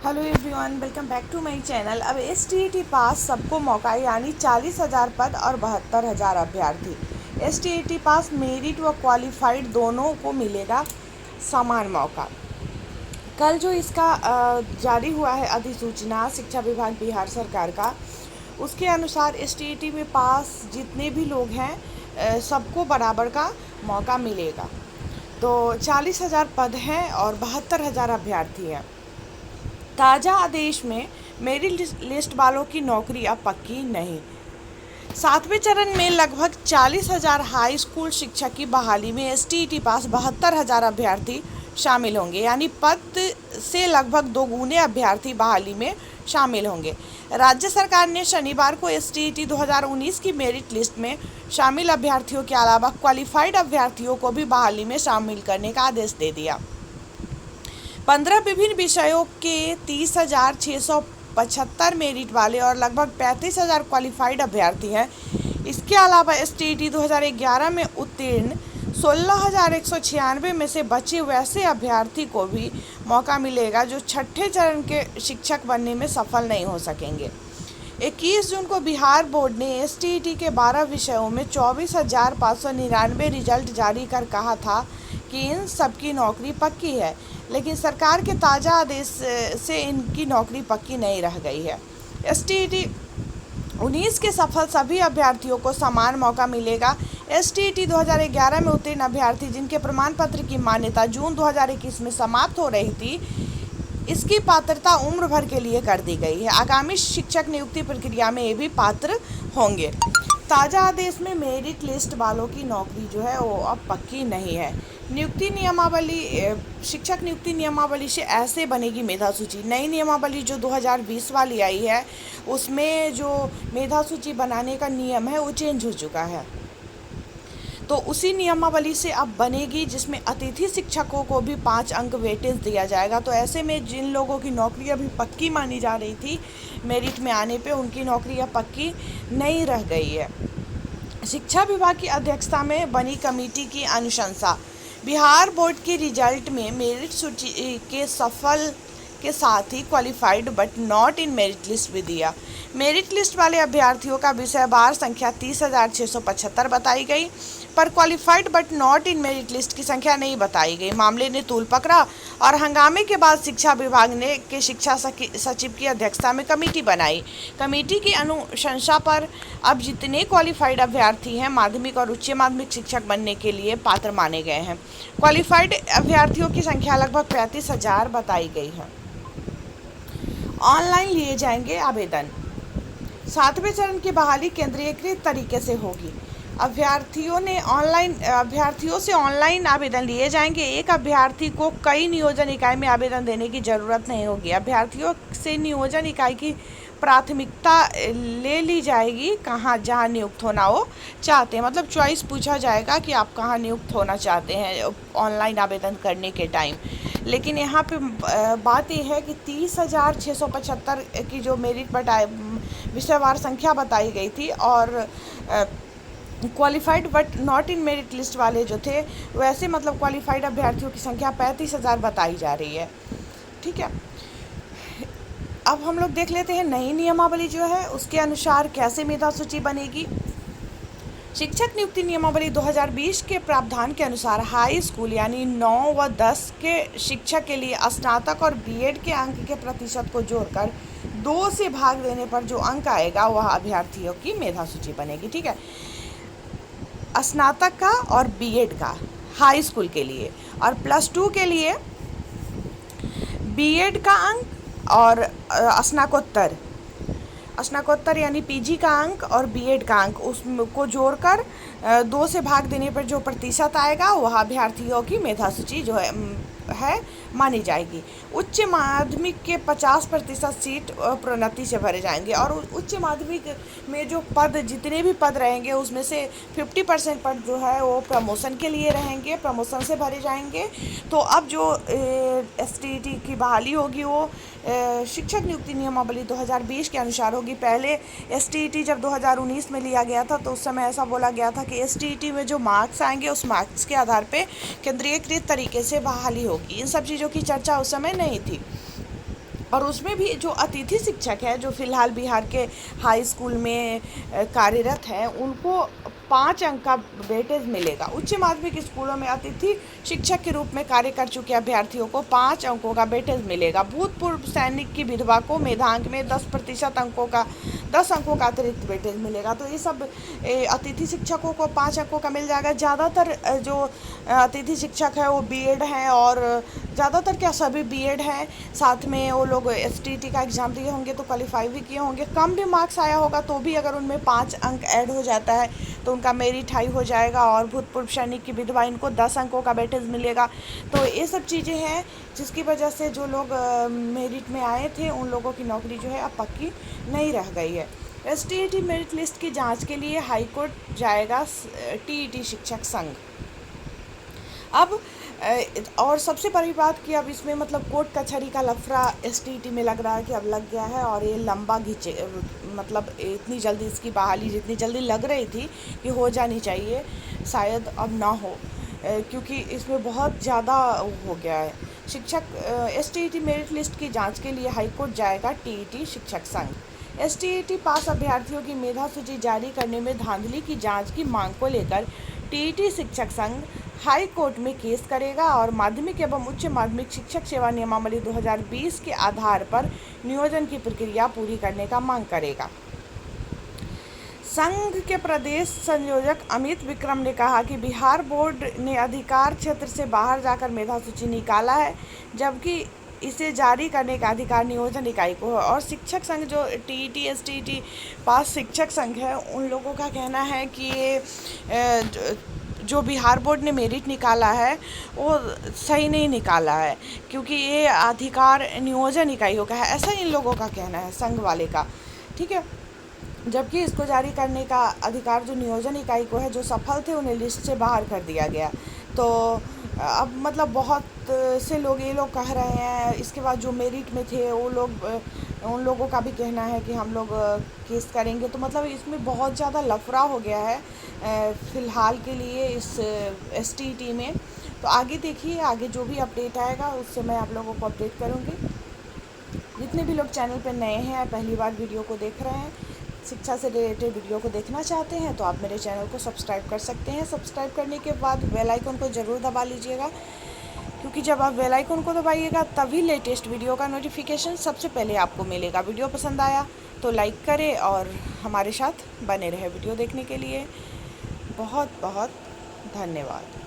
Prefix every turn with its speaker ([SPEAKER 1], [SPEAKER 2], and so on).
[SPEAKER 1] Hello everyone, welcome back to my channel. अब STET pass सबको मौका, यानी 40,000 पद और 72,000 अभ्यर्थी। एसटीईटी पास मेरिट व क्वालिफाइड दोनों को मिलेगा समान मौका। कल जो इसका जारी हुआ है अधिसूचना शिक्षा विभाग बिहार सरकार का, उसके अनुसार एसटीईटी में पास जितने भी लोग हैं सबको बराबर का मौका मिलेगा। तो 40,000 पद हैं और 72,000 अभ्यर्थी हैं। ताज़ा आदेश में मेरिट लिस्ट वालों की नौकरी अब पक्की नहीं। 7वें चरण में लगभग 40,000 हाई स्कूल शिक्षक की बहाली में एसटीईटी पास 72,000 अभ्यर्थी शामिल होंगे, यानी पद से लगभग 2 गुने अभ्यर्थी बहाली में शामिल होंगे। राज्य सरकार ने शनिवार को एसटीईटी 2019 की मेरिट लिस्ट में शामिल अभ्यर्थियों के अलावा क्वालिफाइड अभ्यर्थियों को भी बहाली में शामिल करने का आदेश दे दिया। 15 विभिन्न विषयों के 30,675 मेरिट वाले और लगभग 35,000 क्वालिफाइड अभ्यर्थी हैं। इसके अलावा एसटीईटी 2011 में उत्तीर्ण 16,196 में से बचे वैसे अभ्यर्थी को भी मौका मिलेगा जो छठे चरण के शिक्षक बनने में सफल नहीं हो सकेंगे। 21 जून को बिहार बोर्ड ने एसटीईटी के 12 विषयों में 24,599 रिजल्ट जारी कर कहा था कि इन सबकी नौकरी पक्की है, लेकिन सरकार के ताज़ा आदेश से इनकी नौकरी पक्की नहीं रह गई है। एसटीईटी 19 के सफल सभी अभ्यर्थियों को समान मौका मिलेगा। एसटीईटी 2011 में उत्तीर्ण अभ्यर्थी जिनके प्रमाण पत्र की मान्यता जून 2021 में समाप्त हो रही थी, इसकी पात्रता उम्र भर के लिए कर दी गई है। आगामी शिक्षक नियुक्ति प्रक्रिया में ये भी पात्र होंगे। ताज़ा आदेश में मेरिट लिस्ट वालों की नौकरी जो है वो अब पक्की नहीं है। नियुक्ति नियमावली, शिक्षक नियुक्ति नियमावली से ऐसे बनेगी मेधा सूची। नई नियमावली जो 2020 वाली आई है, उसमें जो मेधा सूची बनाने का नियम है वो चेंज हो चुका है, तो उसी नियमावली से अब बनेगी, जिसमें अतिथि शिक्षकों को भी 5 अंक वेटेज दिया जाएगा। तो ऐसे में जिन लोगों की नौकरी अभी पक्की मानी जा रही थी मेरिट में आने पे, उनकी नौकरी अब पक्की नहीं रह गई है। शिक्षा विभाग की अध्यक्षता में बनी कमेटी की अनुशंसा। बिहार बोर्ड के रिजल्ट में मेरिट सूची के सफल के साथ ही qualified but not in merit list भी दिया। मेरिट लिस्ट वाले अभ्यर्थियों का विषय बार संख्या 30,675 बताई गई, पर qualified but not in merit list की संख्या नहीं बताई गई। मामले ने तूल पकड़ा और हंगामे के बाद शिक्षा विभाग ने के शिक्षा सचिव की अध्यक्षता में कमेटी बनाई। कमेटी की अनुशंसा पर अब जितने क्वालिफाइड अभ्यर्थी हैं माध्यमिक और उच्च माध्यमिक शिक्षक बनने के लिए पात्र माने गए हैं। क्वालिफाइड अभ्यर्थियों की संख्या लगभग 35,000 बताई गई है। ऑनलाइन लिए जाएंगे आवेदन। 7वें चरण की बहाली केंद्रीयकृत तरीके से होगी। अभ्यर्थियों से ऑनलाइन आवेदन लिए जाएंगे। एक अभ्यर्थी को कई नियोजन इकाई में आवेदन देने की ज़रूरत नहीं होगी। अभ्यर्थियों से नियोजन इकाई की प्राथमिकता ले ली जाएगी, कहाँ जहाँ नियुक्त होना हो चाहते हैं, मतलब चॉइस पूछा जाएगा कि आप कहाँ नियुक्त होना चाहते हैं ऑनलाइन आवेदन करने के टाइम। लेकिन यहाँ पे बात यह है कि 30,675 की जो मेरिट विषयवार संख्या बताई गई थी, और qualified but not in merit list वाले जो थे, वैसे मतलब क्वालिफाइड अभ्यर्थियों की संख्या 35,000 बताई जा रही है। ठीक है, अब हम लोग देख लेते हैं नई नियमावली जो है उसके अनुसार कैसे मेधा सूची बनेगी। शिक्षक नियुक्ति नियमावली 2020 के प्रावधान के अनुसार हाई स्कूल यानी 9 व 10 के शिक्षक के लिए स्नातक और बीएड के अंक के प्रतिशत को जोड़कर 2 से भाग देने पर जो अंक आएगा वह अभ्यर्थियों की मेधा सूची बनेगी। ठीक है, स्नातक का और बीएड का हाई स्कूल के लिए, और +2 के लिए बीएड का अंक और स्नाकोत्तर यानी पीजी का अंक और बीएड का अंक, उसको जोड़कर 2 से भाग देने पर जो प्रतिशत आएगा वह अभ्यर्थियों की मेधा सूची जो है मानी जाएगी। उच्च माध्यमिक के 50% सीट प्रोन्नति से भरे जाएंगे, और उच्च माध्यमिक में जो पद जितने भी पद रहेंगे उसमें से 50% पद जो है वो प्रमोशन के लिए रहेंगे, प्रमोशन से भरे जाएंगे। तो अब जो एसटीईटी की बहाली होगी वो शिक्षक नियुक्ति नियमावली 2020 के अनुसार होगी। पहले एसटीईटी जब 2019 में लिया गया था तो उस समय ऐसा बोला गया था कि एसटीईटी में जो मार्क्स आएंगे उस मार्क्स के आधार पे केंद्रीयकृत तरीके से बहाली होगी। इन सब चीज़ों की चर्चा उस समय नहीं थी। और उसमें भी जो अतिथि शिक्षक है, जो फ़िलहाल बिहार के हाई स्कूल में कार्यरत हैं, उनको 5 अंक का वेटेज मिलेगा। उच्च माध्यमिक स्कूलों में अतिथि शिक्षक के रूप में कार्य कर चुके अभ्यर्थियों को 5 अंकों का वेटेज मिलेगा। भूतपूर्व सैनिक की विधवा को मेधांक में 10% अंकों का 10 अंकों का अतिरिक्त वेटेज मिलेगा। तो ये सब अतिथि शिक्षकों को 5 अंकों का मिल जाएगा। ज़्यादातर जो अतिथि शिक्षक है वो बीएड हैं, और ज़्यादातर क्या सभी बीएड हैं। साथ में वो लोग एसटीईटी का एग्ज़ाम दिए होंगे तो क्वालिफाई भी किए होंगे। कम भी मार्क्स आया होगा तो भी अगर उनमें 5 अंक ऐड हो जाता है तो उनका मेरिट हाई हो जाएगा। और भूतपूर्व सैनिक की विधवा, इनको 10 अंकों का वेटेज मिलेगा। तो ये सब चीज़ें हैं जिसकी वजह से जो लोग मेरिट में आए थे उन लोगों की नौकरी जो है अब पक्की नहीं रह गई है। एसटीईटी मेरिट लिस्ट की जांच के लिए हाईकोर्ट जाएगा टीईटी शिक्षक संघ। अब और सबसे बड़ी बात कि अब इसमें मतलब कोर्ट कचहरी का लफड़ा एसटीईटी में लग रहा है कि अब लग गया है, और ये लंबा घिंचे, मतलब इतनी जल्दी इसकी बहाली जितनी जल्दी लग रही थी कि हो जानी चाहिए, शायद अब ना हो, क्योंकि इसमें बहुत ज़्यादा हो गया है। शिक्षक एसटीईटी मेरिट लिस्ट की जांच के लिए हाईकोर्ट जाएगा टीईटी शिक्षक संघ। एसटीईटी पास अभ्यर्थियों की मेधा सूची जारी करने में धांधली की जांच की मांग को लेकर टीईटी शिक्षक संघ हाई कोर्ट में केस करेगा और माध्यमिक एवं उच्च माध्यमिक शिक्षक सेवा नियमावली 2020 के आधार पर नियोजन की प्रक्रिया पूरी करने का मांग करेगा। संघ के प्रदेश संयोजक अमित विक्रम ने कहा कि बिहार बोर्ड ने अधिकार क्षेत्र से बाहर जाकर मेधा सूची निकाला है, जबकि इसे जारी करने का अधिकार नियोजन इकाई को है। और शिक्षक संघ जो टीईटी एसटीईटी पास शिक्षक संघ है, उन लोगों का कहना है कि ये जो बिहार बोर्ड ने मेरिट निकाला है वो सही नहीं निकाला है, क्योंकि ये अधिकार नियोजन इकाइयों का है, ऐसा इन लोगों का कहना है, संघ वाले का। ठीक है, जबकि इसको जारी करने का अधिकार जो नियोजन इकाई को है, जो सफल थे उन्हें लिस्ट से बाहर कर दिया गया। तो अब मतलब बहुत से लोग ये लोग कह रहे हैं, इसके बाद जो मेरिट में थे वो लोग, उन लोगों का भी कहना है कि हम लोग केस करेंगे। तो मतलब इसमें बहुत ज़्यादा लफड़ा हो गया है फ़िलहाल के लिए इस एसटीईटी में। तो आगे देखिए, आगे जो भी अपडेट आएगा उससे मैं आप लोगों को अपडेट करूँगी। जितने भी लोग चैनल पर नए हैं, पहली बार वीडियो को देख रहे हैं, शिक्षा से रिलेटेड वीडियो को देखना चाहते हैं, तो आप मेरे चैनल को सब्सक्राइब कर सकते हैं। सब्सक्राइब करने के बाद बेल आइकन को ज़रूर दबा लीजिएगा, क्योंकि जब आप बेल आइकन को दबाइएगा तभी लेटेस्ट वीडियो का नोटिफिकेशन सबसे पहले आपको मिलेगा। वीडियो पसंद आया तो लाइक करें और हमारे साथ बने रहे वीडियो देखने के लिए। बहुत बहुत धन्यवाद।